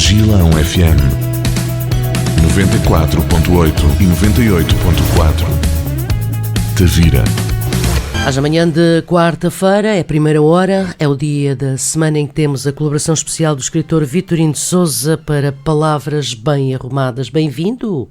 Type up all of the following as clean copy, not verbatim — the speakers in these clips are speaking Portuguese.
Gilão FM 94.8 e 98.4. Tavira. Às manhã de quarta-feira, é a primeira hora, é o dia da semana em que temos a colaboração especial do escritor Vitorino de Sousa para Palavras Bem Arrumadas. Bem-vindo!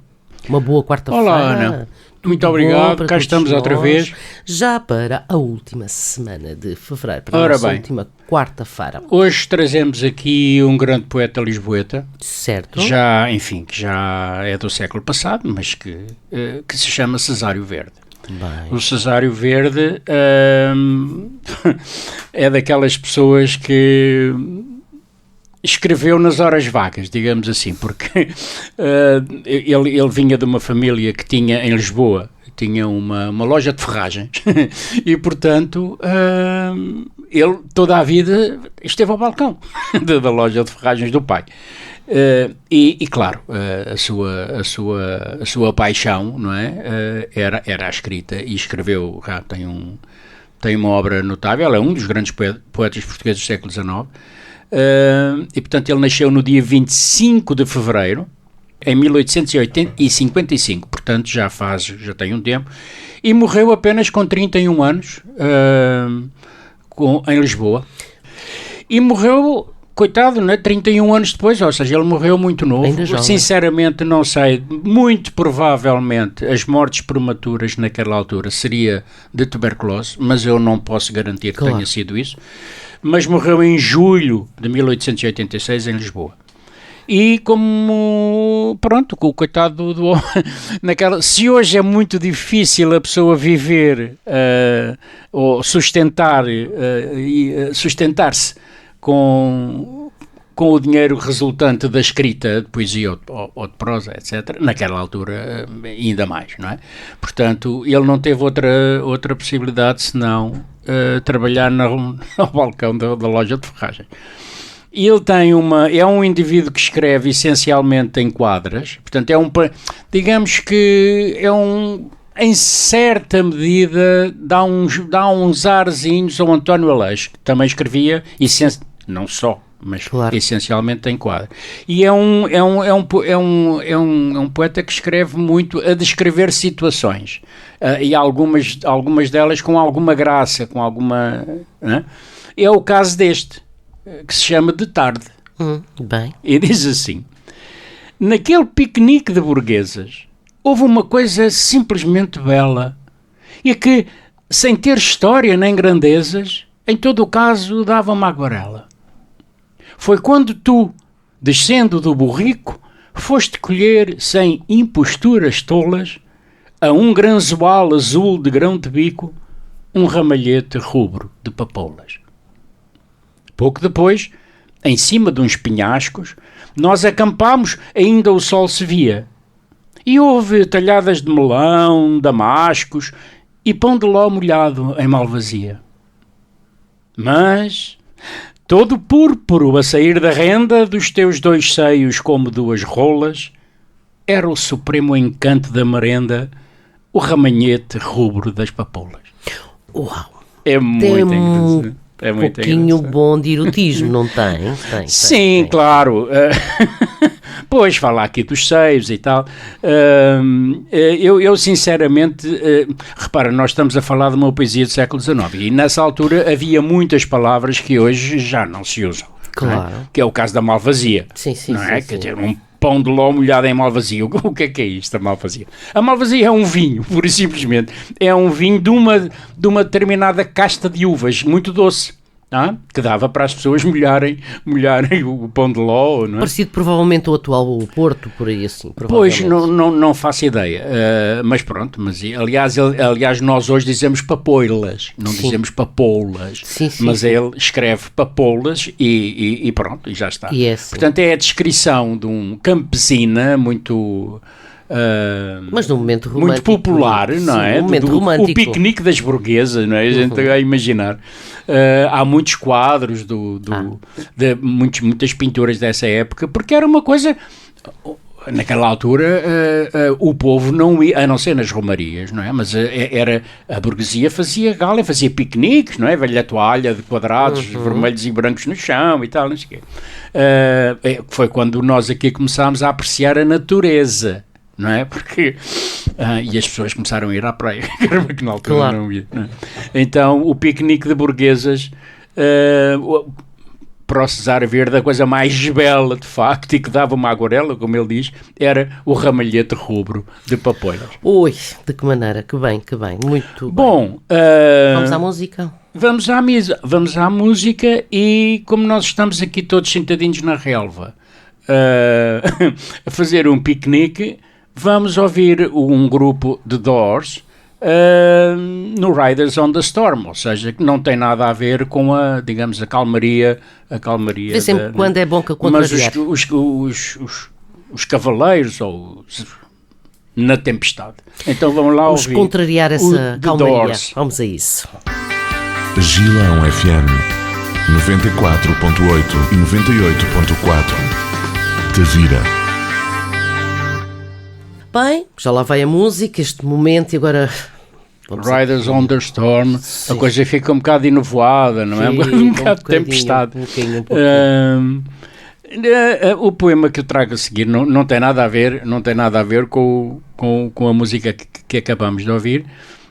Uma boa quarta-feira. Olá, Ana. Muito obrigado, cá estamos outra vez. Já para a última semana de fevereiro, para a nossa última quarta-feira. Hoje trazemos aqui um grande poeta lisboeta. Certo. Que já é do século passado, mas que se chama Cesário Verde. Bem. O Cesário Verde é daquelas pessoas que escreveu nas horas vagas, digamos assim, porque ele vinha de uma família que tinha em Lisboa, tinha uma loja de ferragens e, portanto, ele toda a vida esteve ao balcão da loja de ferragens do pai. Claro, a sua paixão, não é? Era a escrita, e escreveu, tem uma obra notável, é um dos grandes poetas portugueses do século XIX. E portanto ele nasceu no dia 25 de fevereiro em 1855, portanto já tem um tempo, e morreu apenas com 31 anos em Lisboa, e morreu, coitado, né, 31 anos depois, ou seja, ele morreu muito novo. Sinceramente não sei, muito provavelmente as mortes prematuras naquela altura seria de tuberculose, mas eu não posso garantir que tenha sido isso. Mas morreu em julho de 1886 em Lisboa. E o coitado do homem, se hoje é muito difícil a pessoa viver ou sustentar-se com o dinheiro resultante da escrita de poesia ou de prosa, etc., naquela altura ainda mais, não é? Portanto, ele não teve outra possibilidade senão trabalhar no balcão da loja de ferragem. E ele é um indivíduo que escreve essencialmente em quadras, portanto digamos que em certa medida dá uns arzinhos ao António Aleixo, que também escrevia, não só, mas essencialmente em quadro. E é um poeta que escreve muito a descrever situações, e algumas delas com alguma graça, com alguma... Né? É o caso deste, que se chama De Tarde. Bem. E diz assim: naquele piquenique de burguesas houve uma coisa simplesmente bela, e que, sem ter história nem grandezas, em todo o caso dava-me aguarela. Foi quando tu, descendo do burrico, foste colher, sem imposturas tolas, a um granzoal azul de grão de bico, um ramalhete rubro de papoulas. Pouco depois, em cima de uns penhascos, nós acampámos, ainda o sol se via, e houve talhadas de melão, damascos e pão de ló molhado em malvazia. Mas todo púrpuro a sair da renda dos teus dois seios como duas rolas, era o supremo encanto da merenda, o ramanhete rubro das papoulas. Uau! É muito interessante. É muito pouquinho bom de erotismo, não tem? Sim, tem. Claro. Pois, falar aqui dos seios e tal. Eu sinceramente, repara, nós estamos a falar de uma poesia do século XIX, e nessa altura havia muitas palavras que hoje já não se usam. Claro. Não é? Que é o caso da malvazia. Sim. Não é? Quer dizer, um pão de ló molhado em malvazia. O que é isto, a malvazia? A malvazia é um vinho, pura e simplesmente. É um vinho de uma determinada casta de uvas, muito doce. Que dava para as pessoas molharem o pão de ló, não é? Parecido provavelmente o atual Porto, por aí assim. Pois, não faço ideia, mas pronto, aliás nós hoje dizemos papoilas, não dizemos papoulas, mas ele escreve papoulas e pronto, e já está. Portanto, é a descrição de um campesina muito... mas num momento romântico, muito popular, não é? O piquenique das burguesas, não é? A gente vai imaginar. Há muitos quadros de muitas pinturas dessa época, porque era uma coisa... naquela altura o povo não ia, a não ser nas romarias, não é? Mas era, a burguesia fazia gala, fazia piqueniques, não é? Velha toalha de quadrados vermelhos e brancos no chão e tal, não sei o quê. Foi quando nós aqui começámos a apreciar a natureza, não é? Porque e as pessoas começaram a ir à praia, que na altura não ia, não é? Então o piquenique de burguesas para o Cesar Verde, a coisa mais bela de facto e que dava uma aguarela, como ele diz, era o ramalhete rubro de papoilas. Ui, de que maneira, que bem, muito bom. Vamos à música? Vamos à música e como nós estamos aqui todos sentadinhos na relva a fazer um piquenique, vamos ouvir um grupo de Doors no Riders on the Storm, ou seja, que não tem nada a ver com a, digamos, a calmaria Vê sempre quando é bom que contrariar. Mas os cavaleiros na tempestade. Então vamos lá ouvir. Vamos contrariar essa calmaria. Doors. Vamos a isso. Gilão FM 94.8 e 98.4 Tavira. Bem, já lá vai a música, este momento, e agora... Riders on the Storm, sim. A coisa fica um bocado enovoada, não é? Um bocado de tempestade. O poema que eu trago a seguir não tem nada a ver com a música que acabamos de ouvir,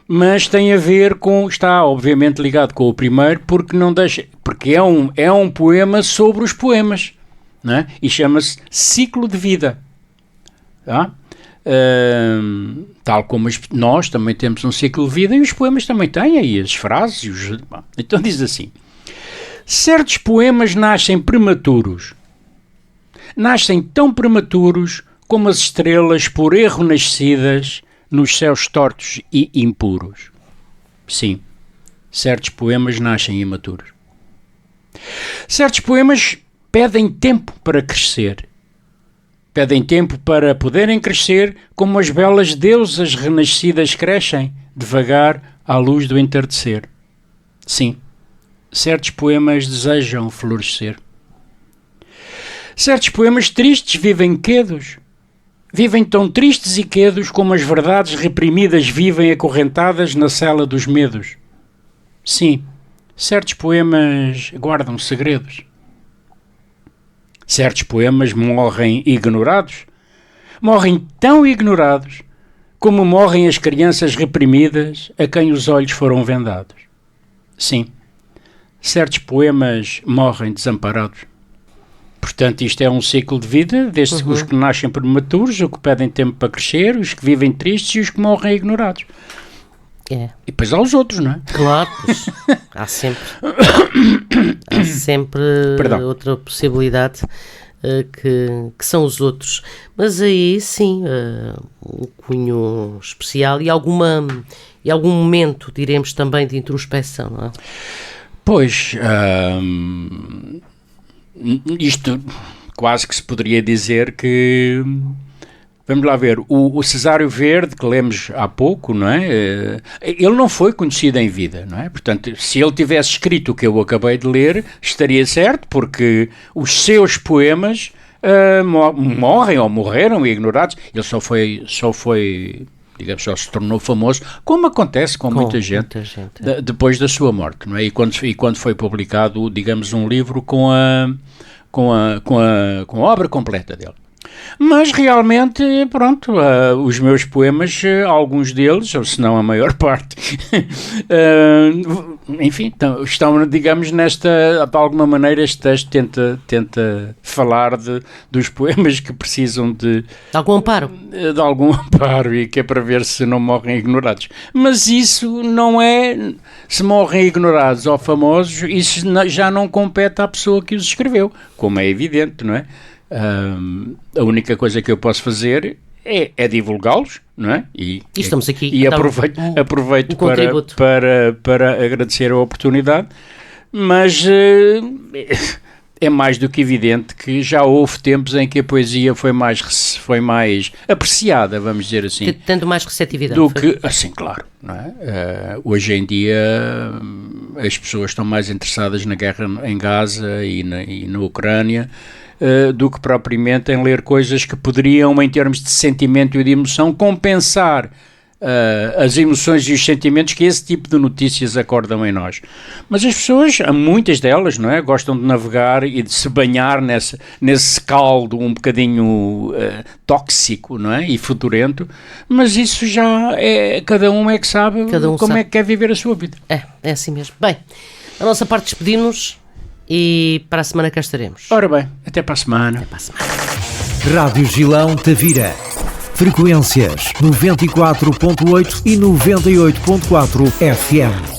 mas tem a ver está obviamente ligado com o primeiro, porque é um poema sobre os poemas, não é? E chama-se Ciclo de Vida, tá? Tal como nós também temos um ciclo de vida e os poemas também têm aí as frases. Então diz assim: certos poemas nascem prematuros, nascem tão prematuros como as estrelas por erro nascidas nos céus tortos e impuros. Sim, certos poemas nascem imaturos. Certos poemas pedem tempo para crescer. Pedem tempo para poderem crescer como as belas deusas renascidas crescem, devagar à luz do entardecer. Sim, certos poemas desejam florescer. Certos poemas tristes vivem quedos. Vivem tão tristes e quedos como as verdades reprimidas vivem acorrentadas na cela dos medos. Sim, certos poemas guardam segredos. Certos poemas morrem ignorados, morrem tão ignorados como morrem as crianças reprimidas a quem os olhos foram vendados. Sim, certos poemas morrem desamparados. Portanto, isto é um ciclo de vida, desde os que nascem prematuros, os que pedem tempo para crescer, os que vivem tristes e os que morrem ignorados. É. E depois há os outros, não é? Claro, pois, há sempre outra possibilidade que são os outros. Mas aí sim, um cunho especial e algum momento, diremos também, de introspecção, não é? Pois, isto quase que se poderia dizer que... Vamos lá ver, o Cesário Verde, que lemos há pouco, não é? Ele não foi conhecido em vida, não é? Portanto, se ele tivesse escrito o que eu acabei de ler, estaria certo, porque os seus poemas morrem ou morreram ignorados. Ele só foi, digamos, só se tornou famoso, como acontece com muita gente. Depois da sua morte, não é? E quando foi publicado, digamos, um livro com a obra completa dele. Mas realmente, pronto, os meus poemas, alguns deles, ou se não a maior parte, enfim, estão, digamos, nesta, de alguma maneira, este texto tenta falar dos poemas que precisam de algum amparo. De algum amparo, e que é para ver se não morrem ignorados. Mas isso não é, se morrem ignorados ou famosos, isso já não compete à pessoa que os escreveu, como é evidente, não é? A única coisa que eu posso fazer é divulgá-los, não é? E estamos aqui. E então, aproveito para agradecer a oportunidade, mas é mais do que evidente que já houve tempos em que a poesia foi mais apreciada, vamos dizer assim. Tendo mais receptividade. Do que, assim, claro, não é? Hoje em dia as pessoas estão mais interessadas na guerra em Gaza e na Ucrânia do que propriamente em ler coisas que poderiam, em termos de sentimento e de emoção, compensar as emoções e os sentimentos que esse tipo de notícias acordam em nós. Mas as pessoas, muitas delas, não é, gostam de navegar e de se banhar nesse caldo um bocadinho tóxico, não é, e fedorento, mas isso já é, cada um é que sabe como é que quer viver a sua vida. É assim mesmo. Bem, a nossa parte despedimos e para a semana cá estaremos. Ora bem, até para a semana. Até para a semana. Rádio Gilão Tavira. Frequências 94.8 e 98.4 FM.